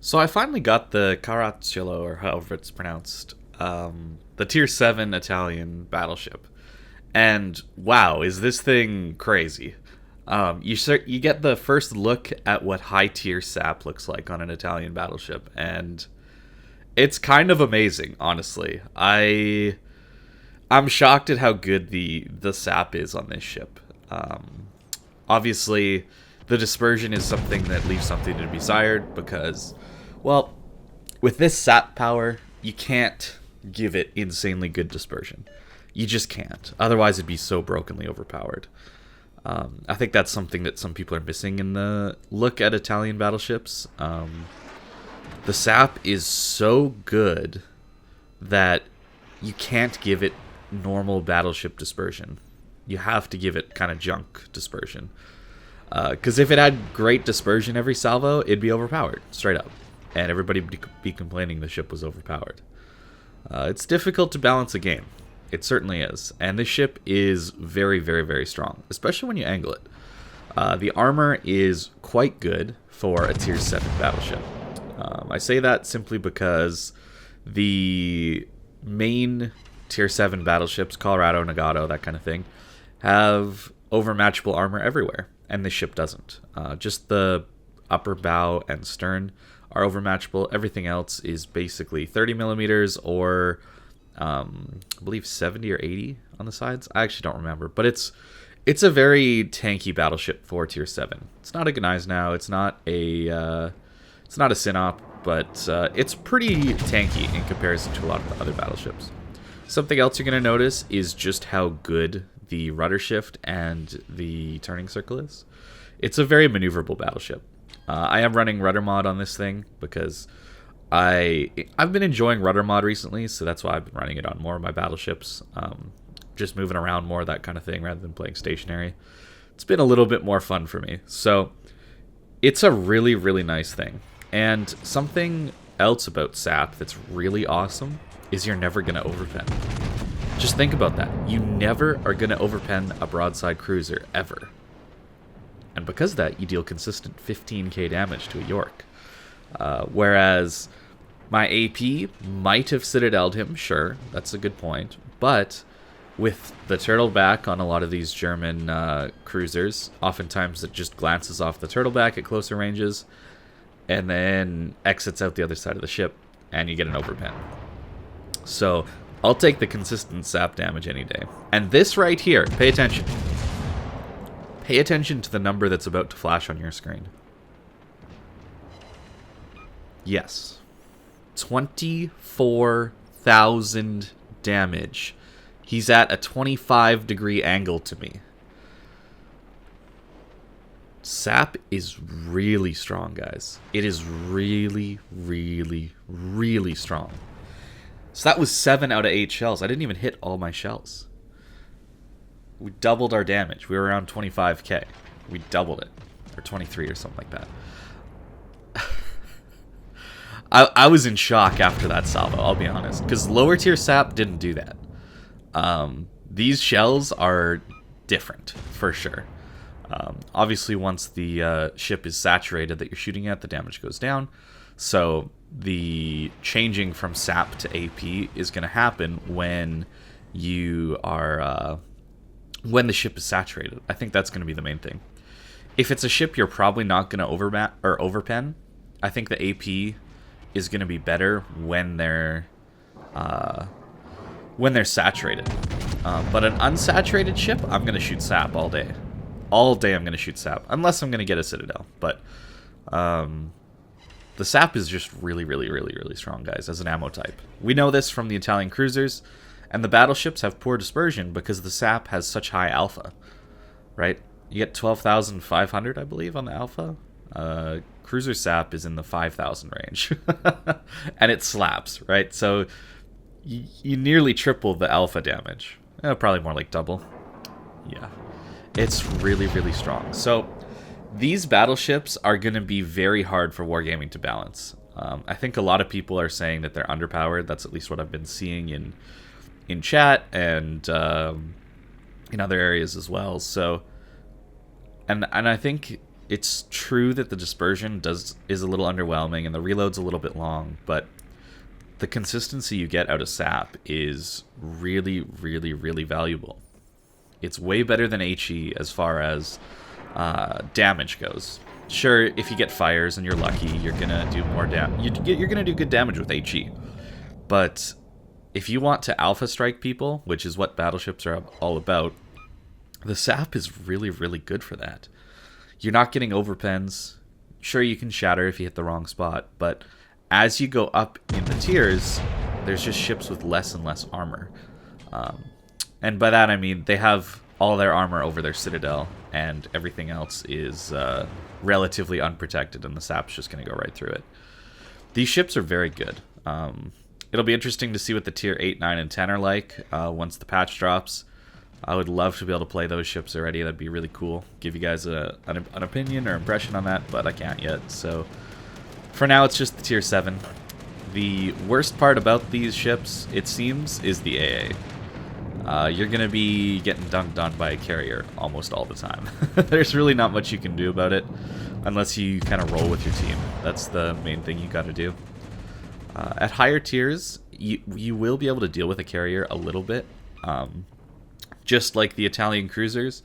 So I finally got the Caracciolo, or however it's pronounced, the Tier 7 Italian battleship. And wow, is this thing crazy. You get the first look at what high tier SAP looks like on an Italian battleship, and it's kind of amazing, honestly. I'm shocked at how good the SAP is on this ship. Obviously, the dispersion is something that leaves something to be desired because, well, with this SAP power, you can't give it insanely good dispersion. You just can't. Otherwise, it'd be so brokenly overpowered. I think that's something that some people are missing in the look at Italian battleships. The SAP is so good that you can't give it normal battleship dispersion. You have to give it kind of junk dispersion. Because if it had great dispersion every salvo, it'd be overpowered, straight up. And everybody would be complaining the ship was overpowered. It's difficult to balance a game. It certainly is. And this ship is very, very, very strong, especially when you angle it. The armor is quite good for a Tier 7 battleship. I say that simply because the main Tier 7 battleships, Colorado, Nagato, that kind of thing, have overmatchable armor everywhere, and this ship doesn't. Just the upper bow and stern are overmatchable. Everything else is basically 30 millimeters or I believe 70 or 80 on the sides. I actually don't remember, but it's a very tanky battleship for Tier 7. It's not a Gneisenau, it's not a Sinop, but it's pretty tanky in comparison to a lot of the other battleships. Something else you're going to notice is just how good the rudder shift and the turning circle is. It's a very maneuverable battleship. I am running rudder mod on this thing because I've been enjoying rudder mod recently, so that's why I've been running it on more of my battleships. Just moving around more, that kind of thing, rather than playing stationary. It's been a little bit more fun for me. So it's a really, really nice thing. And something else about SAP that's really awesome is you're never going to overpen. Just think about that. You never are going to overpen a broadside cruiser, ever. And because of that, you deal consistent 15k damage to a York. Whereas my AP might have citadeled him, sure, that's a good point. But with the turtle back on a lot of these German cruisers, oftentimes it just glances off the turtle back at closer ranges and then exits out the other side of the ship, and you get an overpen. So I'll take the consistent SAP damage any day. And this right here, pay attention. Pay attention to the number that's about to flash on your screen. Yes. 24,000 damage. He's at a 25-degree angle to me. SAP is really strong, guys. It is really, really, really strong. So that was 7 out of 8 shells. I didn't even hit all my shells. We doubled our damage. We were around 25k. We doubled it. Or 23 or something like that. I was in shock after that salvo, I'll be honest. Because lower tier SAP didn't do that. These shells are different, for sure. Obviously, once the ship is saturated that you're shooting at, the damage goes down. So the changing from SAP to AP is going to happen when you are when the ship is saturated. I think that's going to be the main thing. If it's a ship you're probably not going to overpen, I think the AP is going to be better when they're saturated. But an unsaturated ship, I'm going to shoot SAP all day. All day I'm going to shoot SAP, unless I'm going to get a Citadel. But the SAP is just really, really, really, really strong, guys, as an ammo type. We know this from the Italian cruisers, and the battleships have poor dispersion because the SAP has such high alpha, right? You get 12,500, I believe, on the alpha. Cruiser SAP is in the 5,000 range, and it slaps, right? So you nearly triple the alpha damage. Probably more like double. Yeah. It's really, really strong. So these battleships are going to be very hard for wargaming to balance. I think a lot of people are saying that they're underpowered. That's at least what I've been seeing in chat and in other areas as well. So, and I think it's true that the dispersion is a little underwhelming and the reload's a little bit long, but the consistency you get out of SAP is really, really, really valuable. It's way better than HE as far as damage goes. Sure, if you get fires and you're lucky, you're gonna do more you're gonna do good damage with HE. But if you want to alpha strike people, which is what battleships are all about, the SAP is really, really good for that. You're not getting overpens. Sure, you can shatter if you hit the wrong spot, but as you go up in the tiers, there's just ships with less and less armor. And by that I mean they have all their armor over their citadel, and everything else is relatively unprotected, and the SAP's just going to go right through it. These ships are very good. It'll be interesting to see what the tier 8, 9, and 10 are like once the patch drops. I would love to be able to play those ships already. That'd be really cool. Give you guys an opinion or impression on that, but I can't yet. So for now, it's just the tier 7. The worst part about these ships, it seems, is the AA. You're going to be getting dunked on by a carrier almost all the time. There's really not much you can do about it unless you kind of roll with your team. That's the main thing you got to do. At higher tiers, you will be able to deal with a carrier a little bit. Just like the Italian cruisers,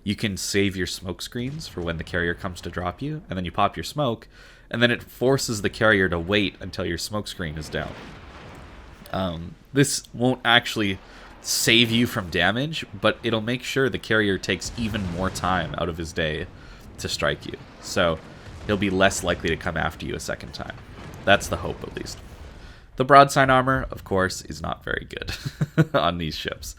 you can save your smoke screens for when the carrier comes to drop you, and then you pop your smoke, and then it forces the carrier to wait until your smoke screen is down. This won't actually save you from damage, but it'll make sure the carrier takes even more time out of his day to strike you. So he'll be less likely to come after you a second time. That's the hope, at least. The broadside armor, of course, is not very good on these ships.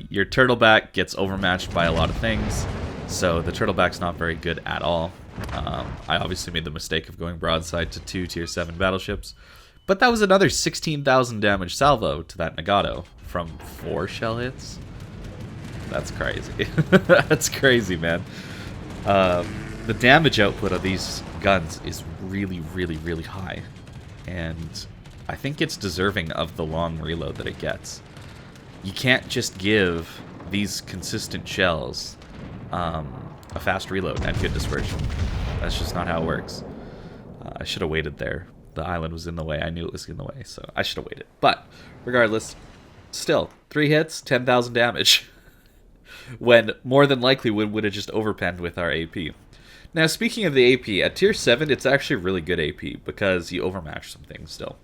Your turtleback gets overmatched by a lot of things, so the turtleback's not very good at all. I obviously made the mistake of going broadside to 2 tier 7 battleships, but that was another 16,000 damage salvo to that Nagato from 4 shell hits. That's crazy. That's crazy, man. The damage output of these guns is really, really, really high, and I think it's deserving of the long reload that it gets. You can't just give these consistent shells a fast reload and good dispersion. That's just not how it works. I should have waited there. The island was in the way. I knew it was in the way, so I should have waited. But regardless, still, 3 hits, 10,000 damage. When more than likely we would have just overpenned with our AP. Now, speaking of the AP, at tier 7, it's actually really good AP because you overmatch some things still.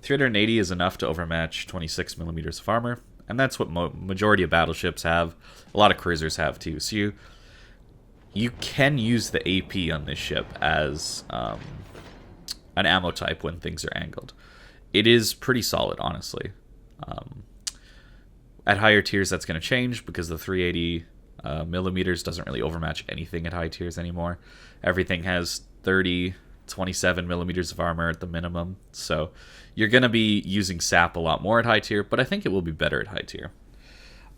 380 is enough to overmatch 26 millimeters of armor, and that's what majority of battleships have. A lot of cruisers have too. So you can use the AP on this ship as an ammo type when things are angled. It is pretty solid, honestly. At higher tiers, that's going to change because the 380 millimeters doesn't really overmatch anything at high tiers anymore. Everything has 30, 27 millimeters of armor at the minimum. So you're going to be using SAP a lot more at high tier, but I think it will be better at high tier.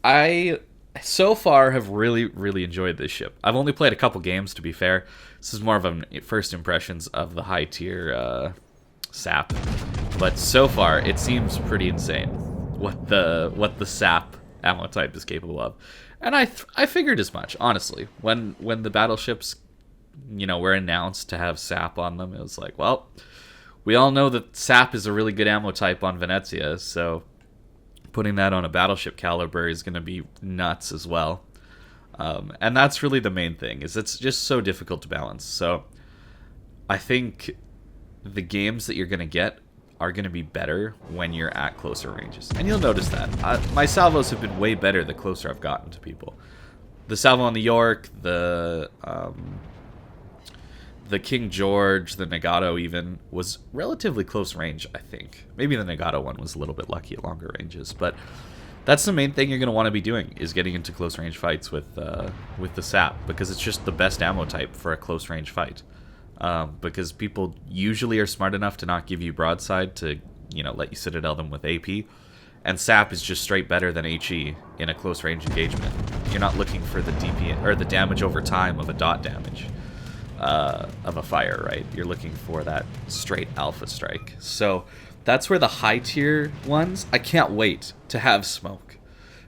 I, so far, have really, really enjoyed this ship. I've only played a couple games, to be fair. This is more of a first impressions of the high tier SAP. But so far, it seems pretty insane what the SAP ammo type is capable of. And I figured as much, honestly. When the battleships, were announced to have SAP on them, it was like, well, we all know that SAP is a really good ammo type on Venezia, so putting that on a battleship caliber is going to be nuts as well. And that's really the main thing, is it's just so difficult to balance. So I think the games that you're going to get are going to be better when you're at closer ranges. And you'll notice that. My salvos have been way better the closer I've gotten to people. The salvo on the York, the King George, the Nagato even, was relatively close range, I think. Maybe the Nagato one was a little bit lucky at longer ranges, but that's the main thing you're going to want to be doing, is getting into close range fights with the SAP, because it's just the best ammo type for a close range fight. Because people usually are smart enough to not give you broadside to, let you citadel them with AP. And SAP is just straight better than HE in a close range engagement. You're not looking for the DP or the damage over time of a dot damage of a fire, right? You're looking for that straight alpha strike. So that's where the high tier ones, I can't wait to have smoke.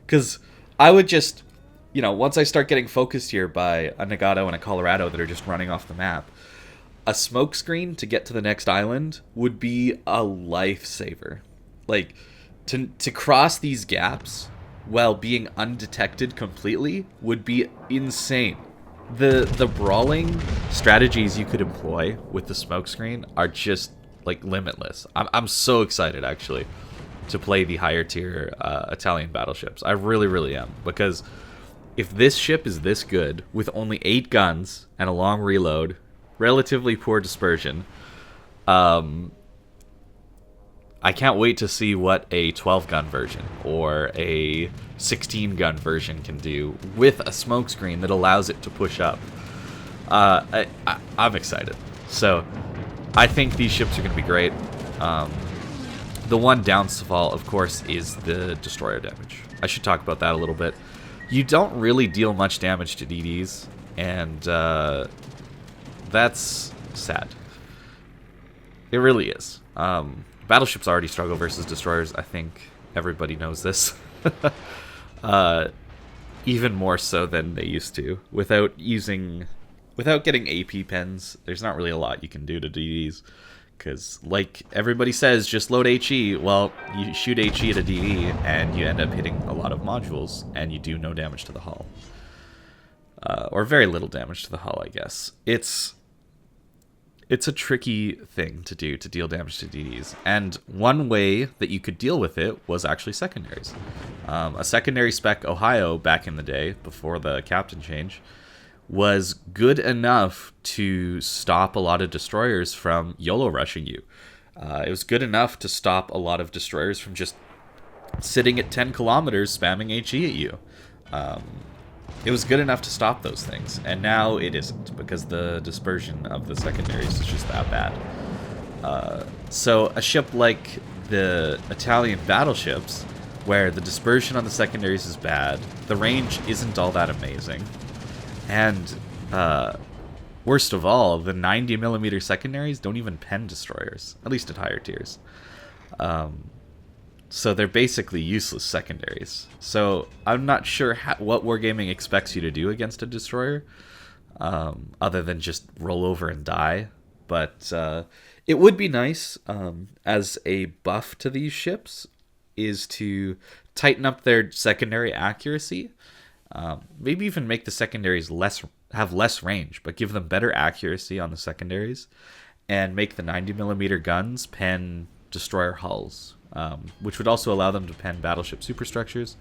Because I would just you know, once I start getting focused here by a Nagato and a Colorado that are just running off the map, a smoke screen to get to the next island would be a lifesaver. Like, to cross these gaps while being undetected completely would be insane. The brawling strategies you could employ with the smoke screen are just like limitless. I'm so excited actually to play the higher tier Italian battleships. I really am, because if this ship is this good with only 8 guns and a long reload, relatively poor dispersion, I can't wait to see what a 12-gun version or a 16-gun version can do with a smokescreen that allows it to push up. I'm excited. So I think these ships are going to be great. The one downfall, of course, is the destroyer damage. I should talk about that a little bit. You don't really deal much damage to DDs, and that's sad. It really is. Battleships already struggle versus destroyers. I think everybody knows this. Even more so than they used to. Without getting AP pens, there's not really a lot you can do to DDs. Because, like everybody says, just load HE. Well, you shoot HE at a DD, and you end up hitting a lot of modules, and you do no damage to the hull. Or very little damage to the hull, I guess. It's a tricky thing to do, to deal damage to DDs. And one way that you could deal with it was actually secondaries. A secondary spec Ohio back in the day, before the captain change, was good enough to stop a lot of destroyers from YOLO rushing you. It was good enough to stop a lot of destroyers from just sitting at 10 kilometers spamming HE at you. It was good enough to stop those things, and now it isn't, because the dispersion of the secondaries is just that bad. So a ship like the Italian battleships, where the dispersion on the secondaries is bad, the range isn't all that amazing, and worst of all, the 90mm secondaries don't even pen destroyers, at least at higher tiers. So they're basically useless secondaries. So I'm not sure what Wargaming expects you to do against a destroyer, other than just roll over and die. But it would be nice, as a buff to these ships, is to tighten up their secondary accuracy. Maybe even make the secondaries have less range, but give them better accuracy on the secondaries, and make the 90mm guns pen destroyer hulls. Which would also allow them to pen battleship superstructures.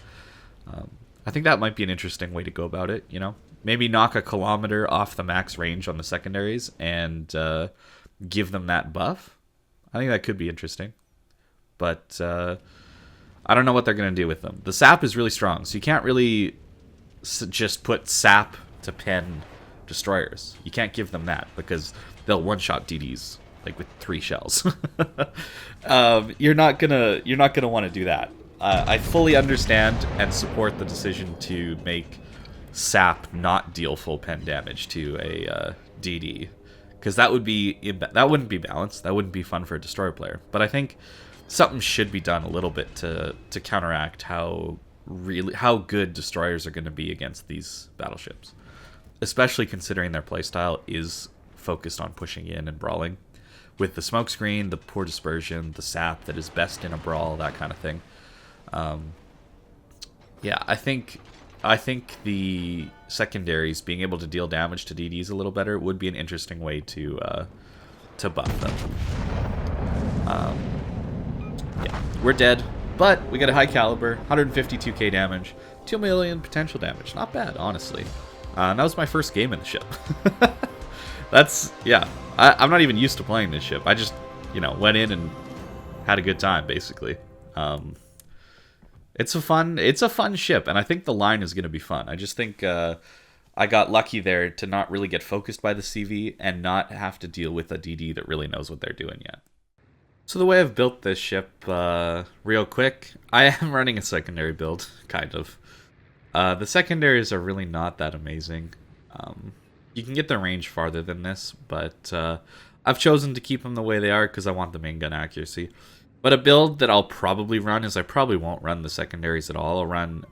I think that might be an interesting way to go about it, you know? Maybe knock a kilometer off the max range on the secondaries and give them that buff. I think that could be interesting. But I don't know what they're going to do with them. The SAP is really strong, so you can't really just put SAP to pen destroyers. You can't give them that, because they'll one-shot DDs like with 3 shells. You're not gonna want to do that. I fully understand and support the decision to make SAP not deal full pen damage to a DD, because that wouldn't be balanced. That wouldn't be fun for a destroyer player. But I think something should be done a little bit to counteract how good destroyers are going to be against these battleships, especially considering their playstyle is focused on pushing in and brawling. With the smokescreen, the poor dispersion, the SAP that is best in a brawl, that kind of thing. Yeah, I think the secondaries being able to deal damage to DDs a little better would be an interesting way to buff them. Yeah, we're dead, but we got a high caliber, 152k damage, 2 million potential damage. Not bad, honestly. That was my first game in the ship. Yeah. I'm not even used to playing this ship. I just, went in and had a good time, basically. It's a fun ship, and I think the line is going to be fun. I just think I got lucky there to not really get focused by the CV and not have to deal with a DD that really knows what they're doing yet. So the way I've built this ship, real quick, I am running a secondary build, kind of. The secondaries are really not that amazing. You can get the range farther than this, but I've chosen to keep them the way they are because I want the main gun accuracy. But a build that I'll probably run is I probably won't run the secondaries at all. I'll run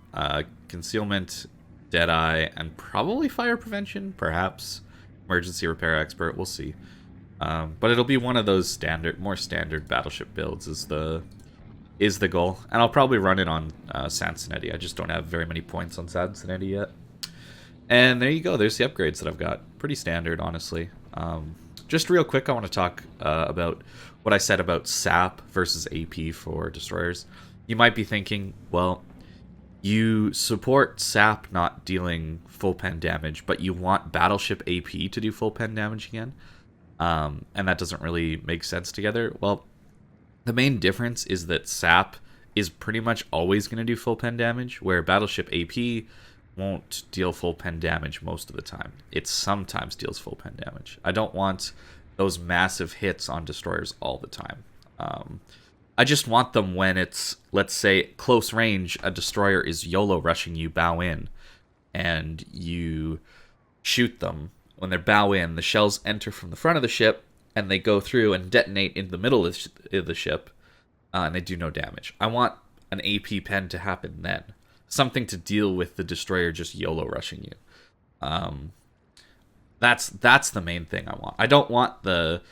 concealment, Deadeye, and probably fire prevention, perhaps emergency repair expert. We'll see. But it'll be one of those more standard battleship builds is the goal, and I'll probably run it on Sansonetti. I just don't have very many points on Sansonetti yet. And there you go. There's the upgrades that I've got. Pretty standard, honestly. Just real quick, I want to talk about what I said about SAP versus AP for destroyers. You might be thinking, well, you support SAP not dealing full pen damage, but you want Battleship AP to do full pen damage again. And that doesn't really make sense together. Well, the main difference is that SAP is pretty much always going to do full pen damage, where Battleship AP won't deal full pen damage most of the time. It sometimes deals full pen damage. I don't want those massive hits on destroyers all the time. I just want them when it's, let's say, close range, a destroyer is YOLO rushing you bow in, and you shoot them. When they're bow in, the shells enter from the front of the ship, and they go through and detonate in the middle of the ship, and they do no damage. I want an AP pen to happen then. Something to deal with the destroyer just YOLO rushing you. That's the main thing I want. I don't want the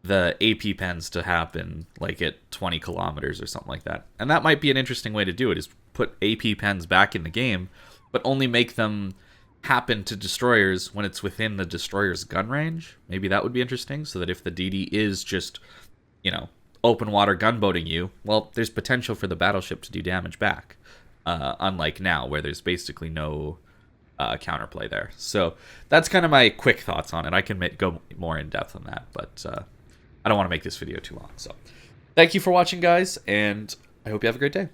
AP pens to happen like at 20 kilometers or something like that. And that might be an interesting way to do it, is put AP pens back in the game, but only make them happen to destroyers when it's within the destroyer's gun range. Maybe that would be interesting, so that if the DD is just, open water gunboating you, well, there's potential for the battleship to do damage back. Unlike now, where there's basically no counterplay there. So that's kind of my quick thoughts on it. I can go more in depth on that, but I don't want to make this video too long. So thank you for watching, guys, and I hope you have a great day.